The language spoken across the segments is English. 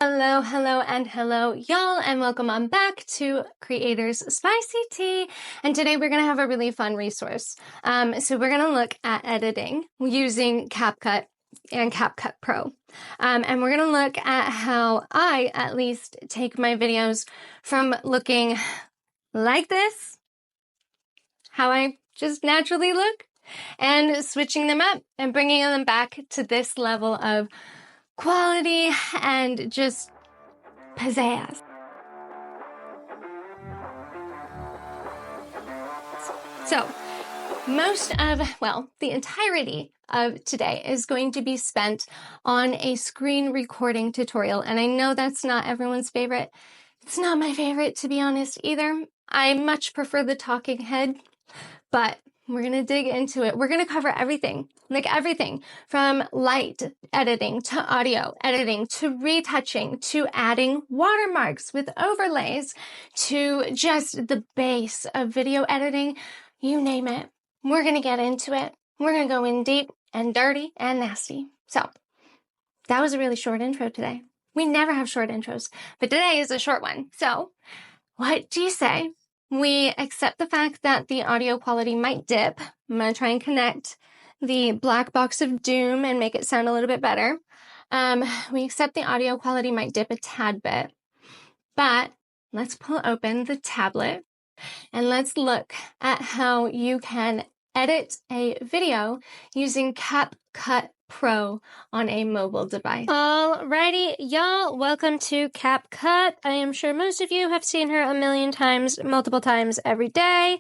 Hello, hello, and hello, y'all, and welcome on back to Creators Spicy Tea. And today we're going to have a really fun resource. So we're going to look at editing using CapCut and CapCut Pro. And we're going to look at how I, at least, take my videos from looking like this, how I just naturally look, and switching them up and bringing them back to this level of quality and just pizzazz. So the entirety of today is going to be spent on a screen recording tutorial. And I know that's not everyone's favorite. It's not my favorite, to be honest, either. I much prefer the talking head, but we're going to dig into it. We're going to cover everything, like everything from light editing to audio editing to retouching to adding watermarks with overlays to just the base of video editing. You name it. We're going to get into it. We're going to go in deep and dirty and nasty. So that was a really short intro today. We never have short intros, but today is a short one. So what do you say? We accept the fact that the audio quality might dip. I'm going to try and connect the black box of doom and make it sound a little bit better. We accept the audio quality might dip a tad bit, but let's pull open the tablet and let's look at how you can edit a video using CapCut Pro on a mobile device. Alrighty, y'all, welcome to CapCut. I am sure most of you have seen her a million times, multiple times every day,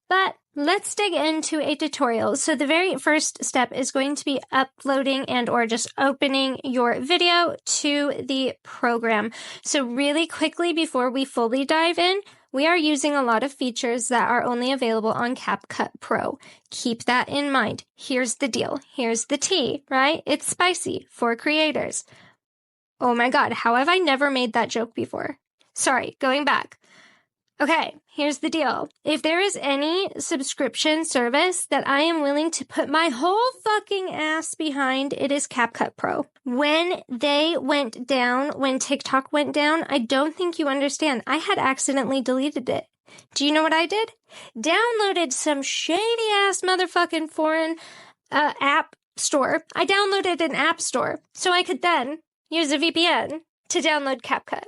but let's dig into a tutorial. So the very first step is going to be uploading and or just opening your video to the program. So really quickly before we fully dive in, we are using a lot of features that are only available on CapCut Pro. Keep that in mind. Here's the deal. Here's the tea, right? It's spicy for creators. Oh my God, how have I never made that joke before? Sorry, going back. Okay, here's the deal. If there is any subscription service that I am willing to put my whole fucking ass behind, it is CapCut Pro. When they went down, when TikTok went down, I don't think you understand. I had accidentally deleted it. Do you know what I did? Downloaded some shady ass motherfucking foreign app store. I downloaded an app store so I could then use a VPN to download CapCut.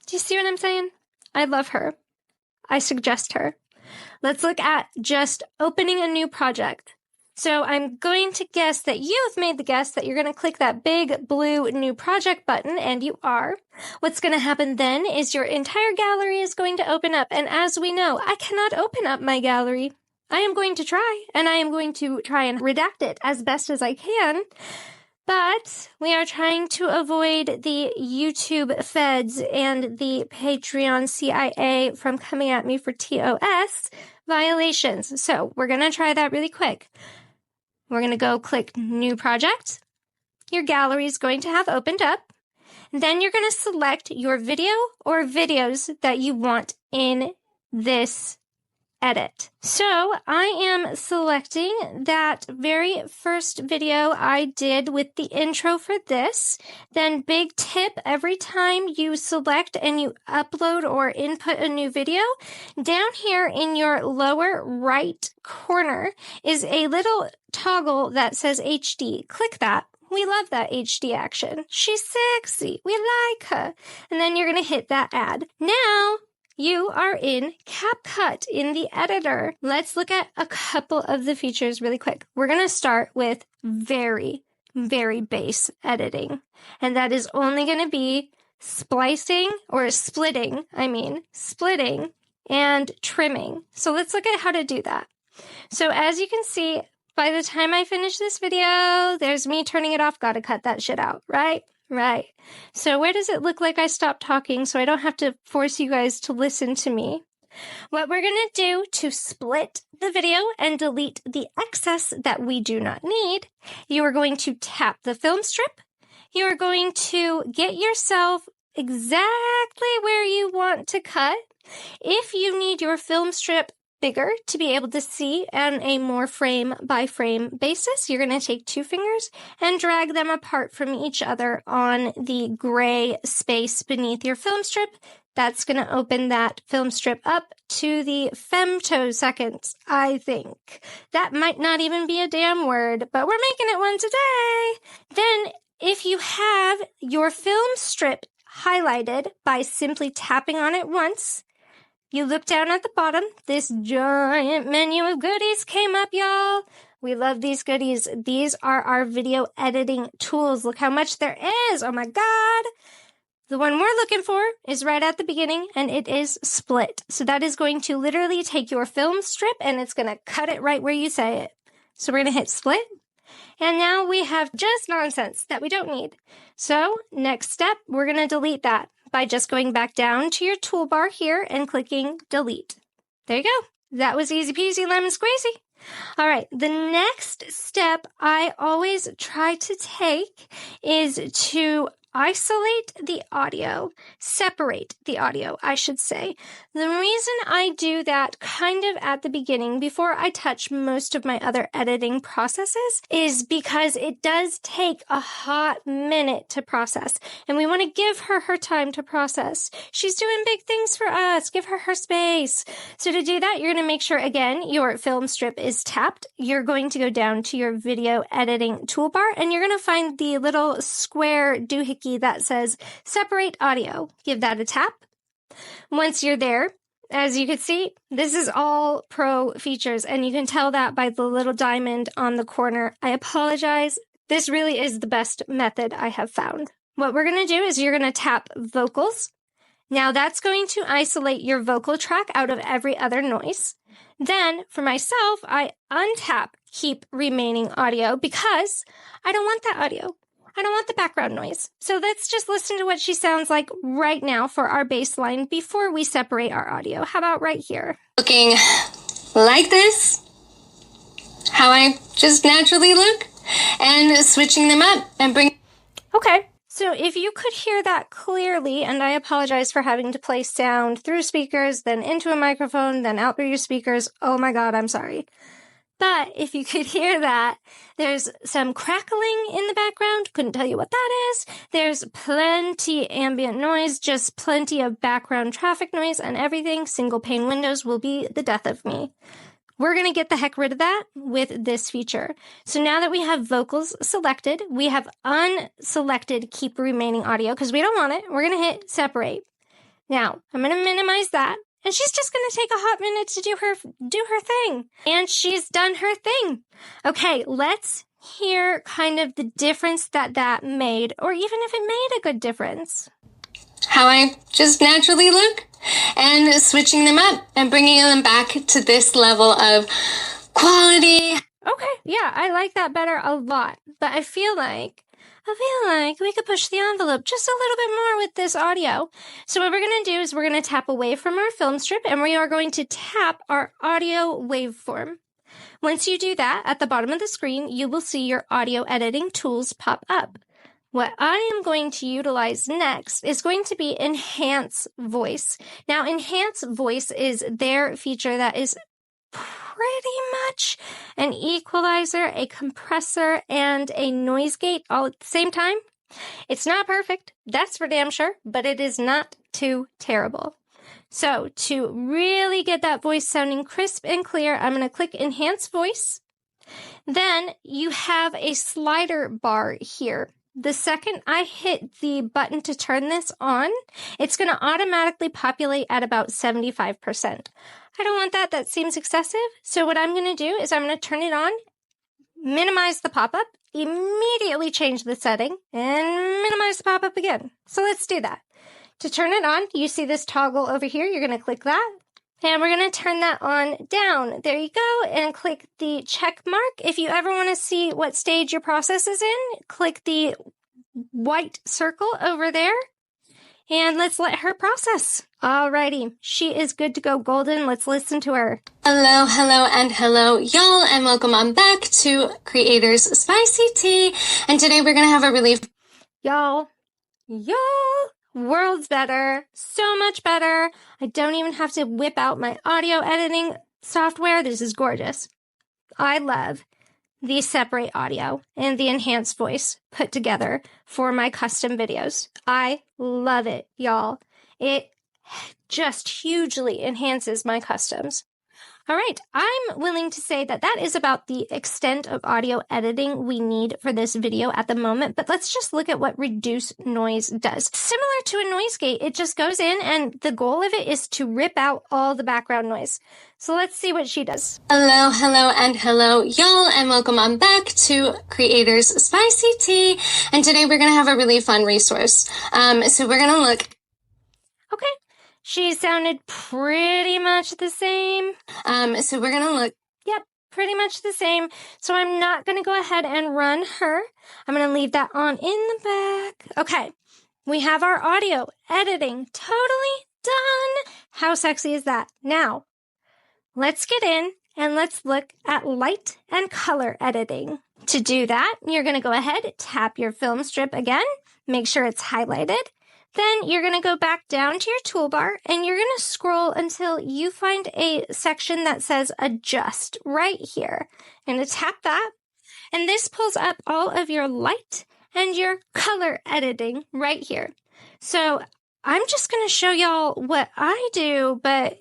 Do you see what I'm saying? I love her. I suggest her. Let's look at just opening a new project. So I'm going to guess that you've made the guess that you're going to click that big blue new project button, and you are. What's going to happen then is your entire gallery is going to open up. And as we know, I cannot open up my gallery. I am going to try, and I am going to try and redact it as best as I can. But we are trying to avoid the YouTube feds and the Patreon CIA from coming at me for TOS violations. So we're going to try that really quick. We're going to go click New Project. Your gallery is going to have opened up. Then you're going to select your video or videos that you want in this edit. So I am selecting that very first video I did with the intro for this. Then big tip, every time you select and you upload or input a new video, down here in your lower right corner is a little toggle that says HD. Click that. We love that HD action. She's sexy. We like her. And then you're going to hit that add. Now, you are in CapCut in the editor. Let's look at a couple of the features really quick. We're going to start with very, very base editing. And that is only going to be splitting and trimming. So let's look at how to do that. So as you can see, by the time I finish this video, there's me turning it off. Gotta cut that shit out, right? Right. So where does it look like I stopped talking so I don't have to force you guys to listen to me? What we're going to do to split the video and delete the excess that we do not need, you are going to tap the film strip. You are going to get yourself exactly where you want to cut. If you need your film strip bigger to be able to see on a more frame by frame basis, you're going to take 2 fingers and drag them apart from each other on the gray space beneath your film strip. That's going to open that film strip up to the femtoseconds, I think. That might not even be a damn word, but we're making it one today. Then, if you have your film strip highlighted by simply tapping on it once, you look down at the bottom, this giant menu of goodies came up, y'all. We love these goodies. These are our video editing tools. Look how much there is. Oh my God. The one we're looking for is right at the beginning, and it is split. So that is going to literally take your film strip, and it's going to cut it right where you say it. So we're going to hit split. And now we have just nonsense that we don't need. So next step, we're going to delete that by just going back down to your toolbar here and clicking delete. There you go. That was easy peasy lemon squeezy. All right, the next step I always try to take is to isolate the audio, separate the audio, I should say. The reason I do that kind of at the beginning, before I touch most of my other editing processes, is because it does take a hot minute to process, and we want to give her her time to process. She's doing big things for us. Give her her space. So to do that, you're going to make sure, again, your film strip is tapped. You're going to go down to your video editing toolbar, and you're going to find the little square doohickey that says separate audio. Give that a tap. Once you're there, as you can see, this is all pro features, and you can tell that by the little diamond on the corner. I apologize. This really is the best method I have found. What we're going to do is you're going to tap vocals. Now that's going to isolate your vocal track out of every other noise. Then for myself, I untap keep remaining audio because I don't want that audio. I don't want the background noise. So let's just listen to what she sounds like right now for our baseline before we separate our audio. How about right here? Looking like this, how I just naturally look, and switching them up and bring... Okay, so if you could hear that clearly, and I apologize for having to play sound through speakers, then into a microphone, then out through your speakers. Oh my God, I'm sorry. But if you could hear that, there's some crackling in the background. Couldn't tell you what that is. There's plenty ambient noise, just plenty of background traffic noise and everything. Single pane windows will be the death of me. We're going to get the heck rid of that with this feature. So now that we have vocals selected, we have unselected keep remaining audio because we don't want it. We're going to hit separate. Now, I'm going to minimize that. And she's just going to take a hot minute to do her thing. And she's done her thing. Okay, let's hear kind of the difference that made, or even if it made a good difference. How I just naturally look, and switching them up and bringing them back to this level of quality. Okay, yeah, I like that better a lot. But I feel like we could push the envelope just a little bit more with this audio. So what we're going to do is we're going to tap away from our film strip, and we are going to tap our audio waveform. Once you do that, at the bottom of the screen, you will see your audio editing tools pop up. What I am going to utilize next is going to be Enhance Voice. Now, Enhance Voice is their feature that is pretty much an equalizer, a compressor, and a noise gate all at the same time. It's not perfect, that's for damn sure, but it is not too terrible. So to really get that voice sounding crisp and clear, I'm going to click Enhance Voice. Then you have a slider bar here. The second I hit the button to turn this on, it's going to automatically populate at about 75%. I don't want that. That seems excessive. So what I'm going to do is I'm going to turn it on, minimize the pop-up, immediately change the setting, and minimize the pop-up again. So let's do that. To turn it on, you see this toggle over here. You're going to click that. And we're going to turn that on down. There you go. And click the check mark. If you ever want to see what stage your process is in, click the white circle over there. And let's let her process. Alrighty, she is good to go golden. Let's listen to her. Hello, hello, and hello, y'all, and welcome on back to Creators Spicy Tea. And today we're going to have a really... Y'all, world's better, so much better. I don't even have to whip out my audio editing software. This is gorgeous. I love the separate audio and the enhanced voice put together for my custom videos. I love it, y'all. It just hugely enhances my customs. All right, I'm willing to say that that is about the extent of audio editing we need for this video at the moment, but let's just look at what reduce noise does. Similar to a noise gate, it just goes in and the goal of it is to rip out all the background noise. So let's see what she does. Hello, hello, and hello, y'all, and welcome on back to Creators Spicy Tea. And today we're going to have a really fun resource. So we're going to look. Okay. She sounded pretty much the same. So we're going to look. Yep, pretty much the same. So I'm not going to go ahead and run her. I'm going to leave that on in the back. Okay, we have our audio editing totally done. How sexy is that? Now, let's get in and let's look at light and color editing. To do that, you're going to go ahead, tap your film strip again, make sure it's highlighted. Then you're going to go back down to your toolbar and you're going to scroll until you find a section that says adjust right here. I'm going to tap that, and this pulls up all of your light and your color editing right here. So I'm just going to show y'all what I do, but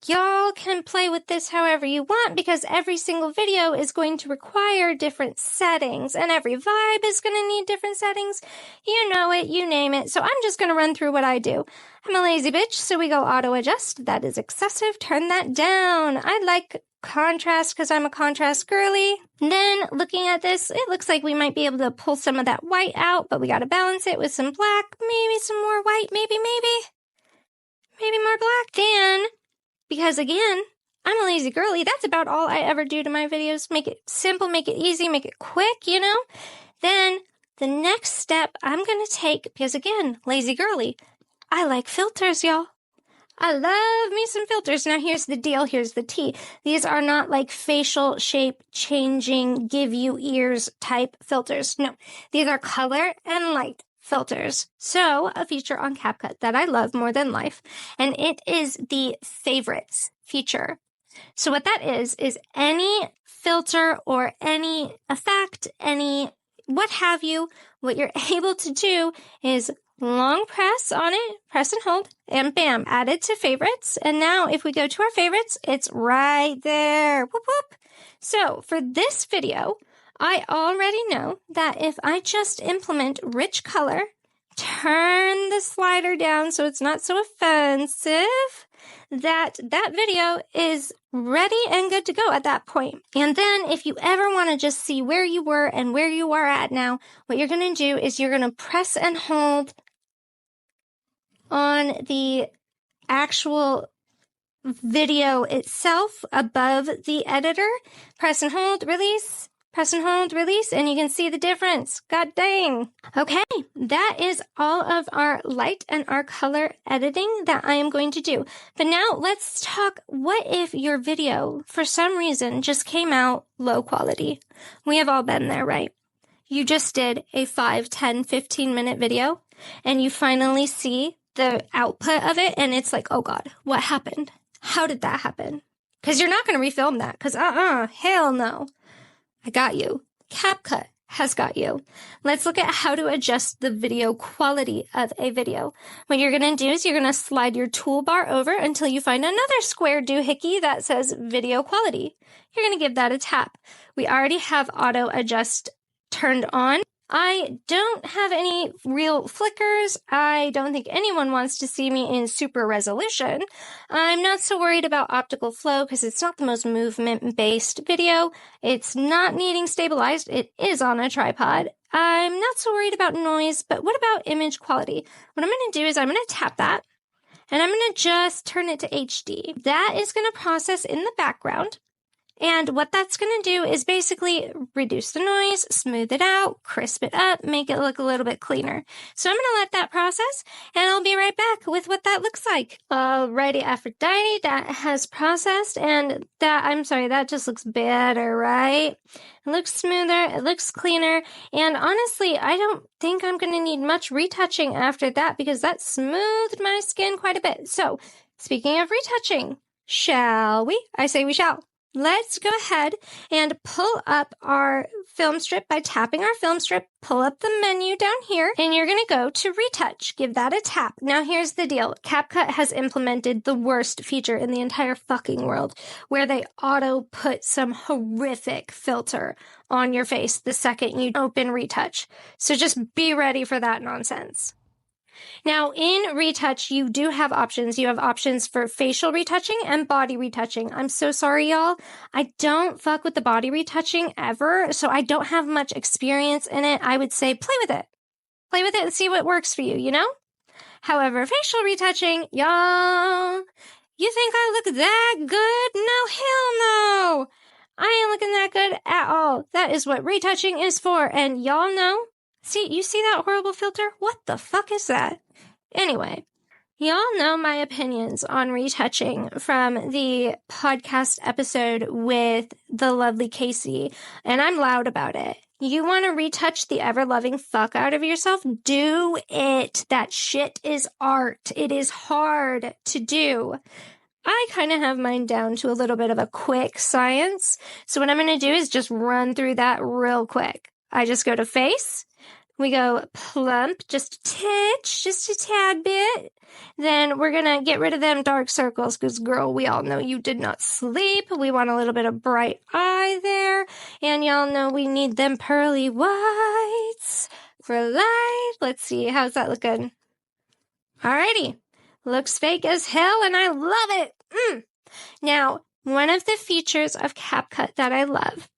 y'all can play with this however you want because every single video is going to require different settings and every vibe is going to need different settings. You know it, you name it. So I'm just going to run through what I do. I'm a lazy bitch, so we go auto adjust. That is excessive. Turn that down. I like contrast because I'm a contrast girly. Then looking at this, it looks like we might be able to pull some of that white out, but we got to balance it with some black, maybe some more white, maybe more black. Then, because again, I'm a lazy girly, that's about all I ever do to my videos. Make it simple, make it easy, make it quick, you know? Then the next step I'm going to take, because again, lazy girly, I like filters, y'all. I love me some filters. Now here's the deal, here's the tea. These are not like facial shape changing, give you ears type filters. No, these are color and light filters. So a feature on CapCut that I love more than life, and it is the favorites feature. So what that is any filter or any effect, any what have you, what you're able to do is long press on it, press and hold, and bam, add it to favorites. And now if we go to our favorites, it's right there. Whoop, whoop. So for this video, I already know that if I just implement rich color, turn the slider down so it's not so offensive, that video is ready and good to go at that point. And then if you ever want to just see where you were and where you are at now, what you're going to do is you're going to press and hold on the actual video itself above the editor. Press and hold, release. Press and hold, release, and you can see the difference. God dang. Okay, that is all of our light and our color editing that I am going to do. But now let's talk, what if your video, for some reason, just came out low quality? We have all been there, right? You just did a 5, 10, 15-minute video, and you finally see the output of it, and it's like, oh God, what happened? How did that happen? Because you're not going to refilm that, because hell no. I got you. CapCut has got you. Let's look at how to adjust the video quality of a video. What you're going to do is you're going to slide your toolbar over until you find another square doohickey that says video quality. You're going to give that a tap. We already have auto adjust turned on. I don't have any real flickers. I don't think anyone wants to see me in super resolution. I'm not so worried about optical flow because it's not the most movement-based video. It's not needing stabilized. It is on a tripod. I'm not so worried about noise, but what about image quality? What I'm going to do is I'm going to tap that, and I'm going to just turn it to HD. That is going to process in the background. And what that's going to do is basically reduce the noise, smooth it out, crisp it up, make it look a little bit cleaner. So I'm going to let that process, and I'll be right back with what that looks like. Alrighty, Aphrodite, that has processed, and that just looks better, right? It looks smoother, it looks cleaner, and honestly, I don't think I'm going to need much retouching after that because that smoothed my skin quite a bit. So, speaking of retouching, Shall we? I say we shall. Let's go ahead and pull up our film strip by tapping our film strip. Pull up the menu down here, and you're going to go to Retouch. Give that a tap. Now, here's the deal. CapCut has implemented the worst feature in the entire fucking world, where they auto put some horrific filter on your face the second you open Retouch. So just be ready for that nonsense. Now, in Retouch, you do have options. You have options for facial retouching and body retouching. I'm so sorry, y'all. I don't fuck with the body retouching ever, so I don't have much experience in it. I would say play with it. Play with it and see what works for you, you know? However, facial retouching, y'all, you think I look that good? No, hell no. I ain't looking that good at all. That is what retouching is for, and y'all know. See, you see that horrible filter? What the fuck is that? Anyway, y'all know my opinions on retouching from the podcast episode with the lovely Casey, and I'm loud about it. You want to retouch the ever-loving fuck out of yourself? Do it. That shit is art. It is hard to do. I kind of have mine down to a little bit of a quick science, so what I'm going to do is just run through that real quick. I just go to face. We go plump, just a titch, just a tad bit. Then we're going to get rid of them dark circles because, girl, we all know you did not sleep. We want a little bit of bright eye there. And y'all know we need them pearly whites for life. Let's see. How's that looking? Alrighty. Looks fake as hell, and I love it. Now, one of the features of CapCut that I love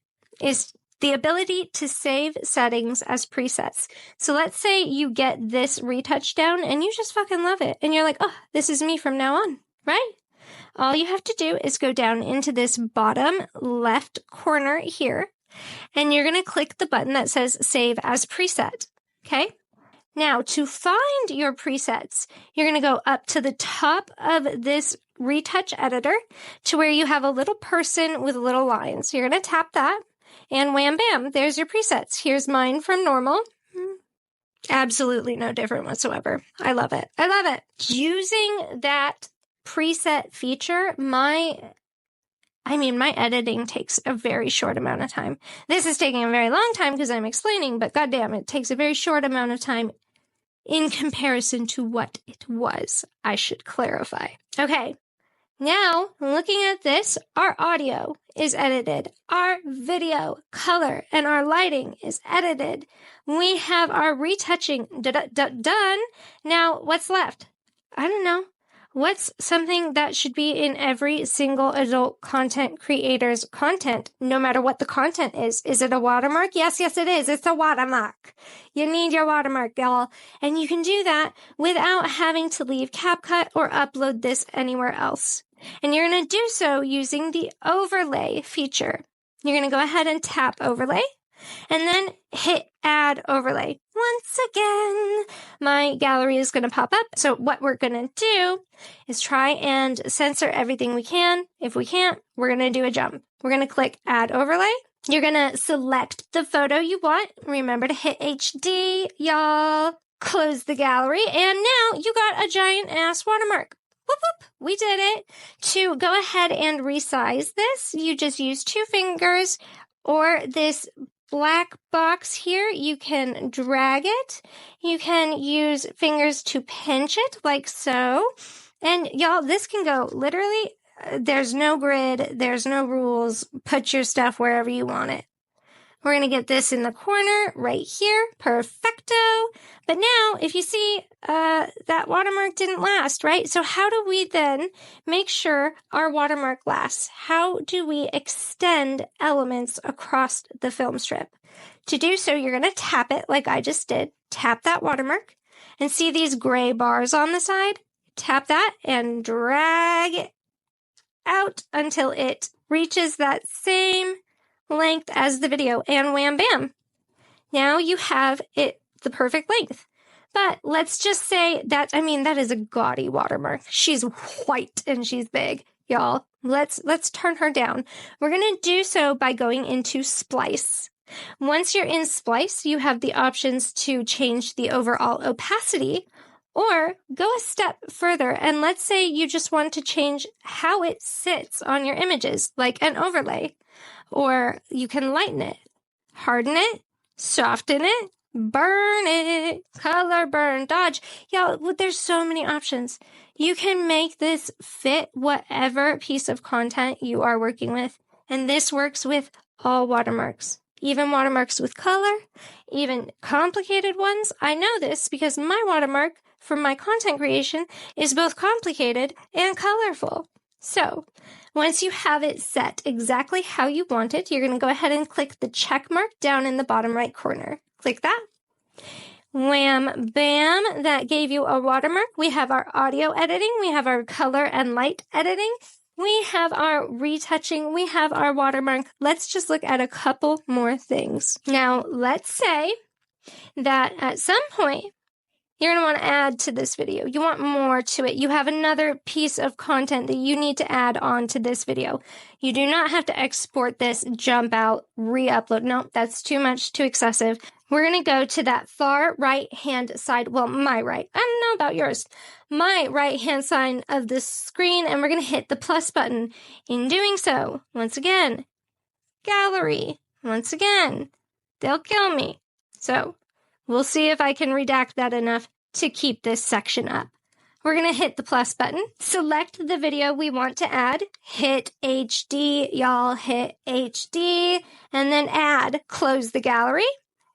is the ability to save settings as presets. So let's say you get this retouch down and you just fucking love it. And you're like, oh, this is me from now on, right? All you have to do is go down into this bottom left corner here, and you're going to click the button that says Save as Preset, okay? Now, to find your presets, you're going to go up to the top of this retouch editor to where you have a little person with little lines. You're going to tap that. And wham, bam, there's your presets. Here's mine from normal. Absolutely no different whatsoever. I love it. I love it. Using that preset feature, my editing takes a very short amount of time. This is taking a very long time because I'm explaining, but goddamn, it takes a very short amount of time in comparison to what it was. I should clarify. Okay. Now, looking at this, our audio is edited, our video, color, and our lighting is edited. We have our retouching done. Now, what's left? I don't know. What's something that should be in every single adult content creator's content, no matter what the content is? Is it a watermark? Yes, it is. It's a watermark. You need your watermark, y'all. And you can do that without having to leave CapCut or upload this anywhere else. And you're going to do so using the overlay feature. You're going to go ahead and tap overlay and then hit add overlay. Once again, my gallery is going to pop up. So what we're going to do is try and censor everything we can. If we can't, we're going to do a jump. We're going to click add overlay. You're going to select the photo you want. Remember to hit HD, y'all. Close the gallery. And now you got a giant ass watermark. Whoop, whoop. We did it. To go ahead and resize this, you just use 2 fingers or this black box here. You can drag it. You can use fingers to pinch it like so. And y'all, this can go literally, there's no grid, there's no rules. Put your stuff wherever you want it. We're going to get this in the corner right here. Perfecto. But now, if you see, that watermark didn't last, right? So how do we then make sure our watermark lasts? How do we extend elements across the film strip? To do so, you're going to tap it like I just did. Tap that watermark and see these gray bars on the side? Tap that and drag it out until it reaches that same length as the video, and wham bam. Now you have it the perfect length. But let's just say that, that is a gaudy watermark. She's white and she's big, y'all. Let's turn her down. We're going to do so by going into Splice. Once you're in Splice, you have the options to change the overall opacity Or go a step further, and let's say you just want to change how it sits on your images, like an overlay. Or you can lighten it, harden it, soften it, burn it, color burn, dodge. Y'all, there's so many options. You can make this fit whatever piece of content you are working with. And this works with all watermarks, even watermarks with color, even complicated ones. I know this because my watermark for my content creation is both complicated and colorful. So once you have it set exactly how you want it, you're going to go ahead and click the check mark down in the bottom right corner. Click that. Wham, bam, that gave you a watermark. We have our audio editing. We have our color and light editing. We have our retouching. We have our watermark. Let's just look at a couple more things. Now, let's say that at some point, you're going to want to add to this video. You want more to it. You have another piece of content that you need to add on to this video. You do not have to export this, jump out, re-upload. No, that's too much, too excessive. We're going to go to that far right-hand side. Well, my right. I don't know about yours. My right-hand side of the screen, and we're going to hit the plus button. In doing so, once again, gallery. Once again, they'll kill me. So we'll see if I can redact that enough to keep this section up. We're going to hit the plus button, select the video we want to add, hit HD, y'all, hit HD, and then add, close the gallery.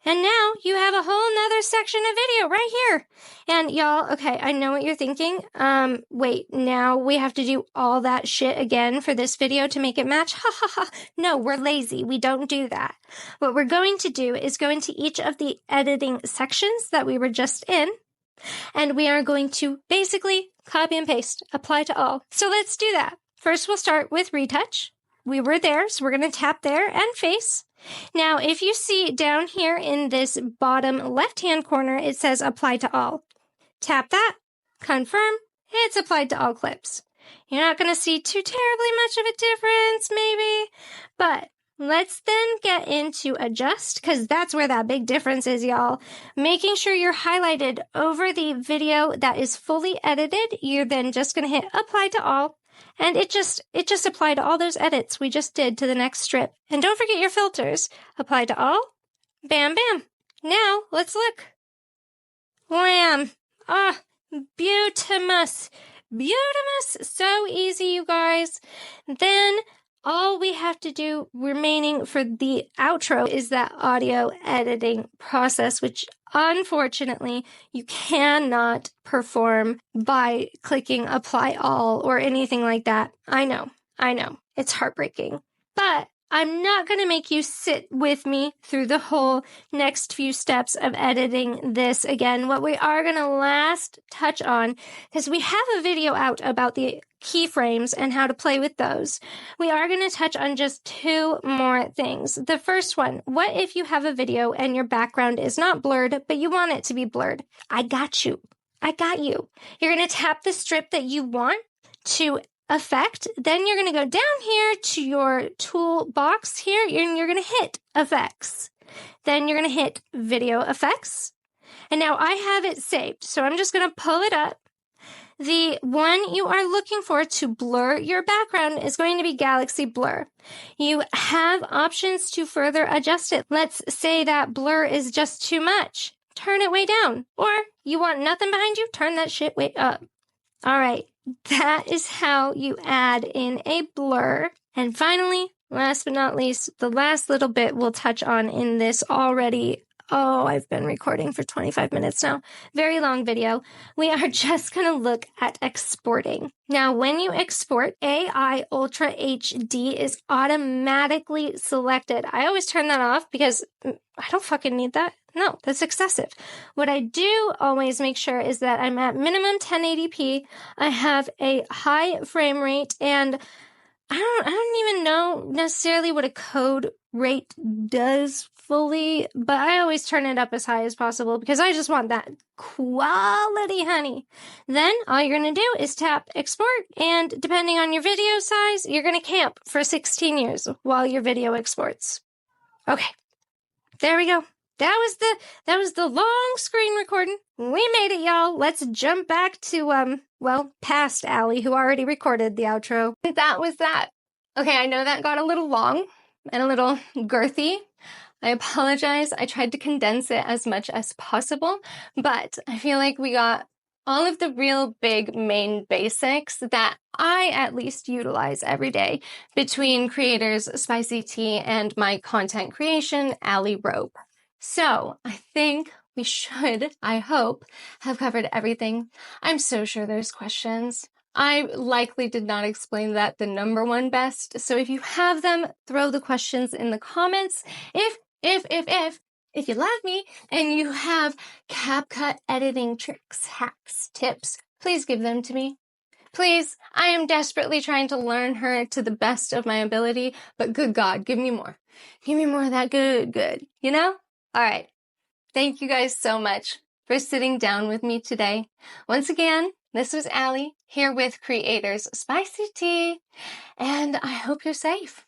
And now you have a whole nother section of video right here. And y'all, okay, I know what you're thinking. Wait, now we have to do all that shit again for this video to make it match? Ha ha ha. No, we're lazy. We don't do that. What we're going to do is go into each of the editing sections that we were just in, and we are going to basically copy and paste, apply to all. So let's do that. First, we'll start with retouch. We were there, so we're going to tap there and face. Now, if you see down here in this bottom left-hand corner, it says apply to all. Tap that, confirm, it's applied to all clips. You're not going to see too terribly much of a difference, maybe, but let's then get into adjust, because that's where that big difference is, y'all. Making sure you're highlighted over the video that is fully edited, you're then just going to hit apply to all. And it just applied to all those edits we just did to the next strip. And don't forget your filters. Apply to all. Bam, bam. Now, let's look. Wham. Ah, beautimous. Beautimous. So easy, you guys. Then all we have to do remaining for the outro is that audio editing process, which unfortunately you cannot perform by clicking apply all or anything like that. I know. It's heartbreaking. But I'm not going to make you sit with me through the whole next few steps of editing this again. What we are going to last touch on, because we have a video out about the keyframes and how to play with those. We are going to touch on just two more things. The first one, what if you have a video and your background is not blurred, but you want it to be blurred? I got you. You're going to tap the strip that you want to effect. Then you're going to go down here to your toolbox here, and you're going to hit effects. Then you're going to hit video effects. And now I have it saved, so I'm just going to pull it up. The one you are looking for to blur your background is going to be Galaxy Blur. You have options to further adjust it. Let's say that blur is just too much. Turn it way down. Or you want nothing behind you, turn that shit way up. All right. That is how you add in a blur. And finally, last but not least, the last little bit we'll touch on in this already. Oh, I've been recording for 25 minutes now. Very long video. We are just going to look at exporting. Now, when you export, AI Ultra HD is automatically selected. I always turn that off because I don't fucking need that. No, that's excessive. What I do always make sure is that I'm at minimum 1080p. I have a high frame rate, and I don't even know necessarily what a code rate does fully, but I always turn it up as high as possible because I just want that quality, honey. Then all you're going to do is tap export, and depending on your video size, you're going to camp for 16 years while your video exports. Okay, there we go. that was the long screen recording. We made it, y'all. Let's jump back to past Allie, who already recorded the outro. That was that. Okay, I know that got a little long and a little girthy. I apologize. I tried to condense it as much as possible, but I feel like we got all of the real big main basics that I at least utilize every day between Creators Spicy Tea and my content creation, Allie Rope. So I think we should, I hope, have covered everything. I'm so sure there's questions. I likely did not explain that the number one best. So if you have them, throw the questions in the comments. If you love me and you have CapCut editing tricks, hacks, tips, please give them to me. Please, I am desperately trying to learn her to the best of my ability, but good God, give me more. Give me more of that good, you know? All right. Thank you guys so much for sitting down with me today. Once again, this was Allie here with Creators Spicy Tea, and I hope you're safe.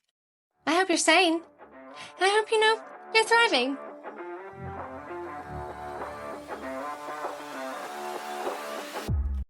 I hope you're sane. And I hope you know you're thriving.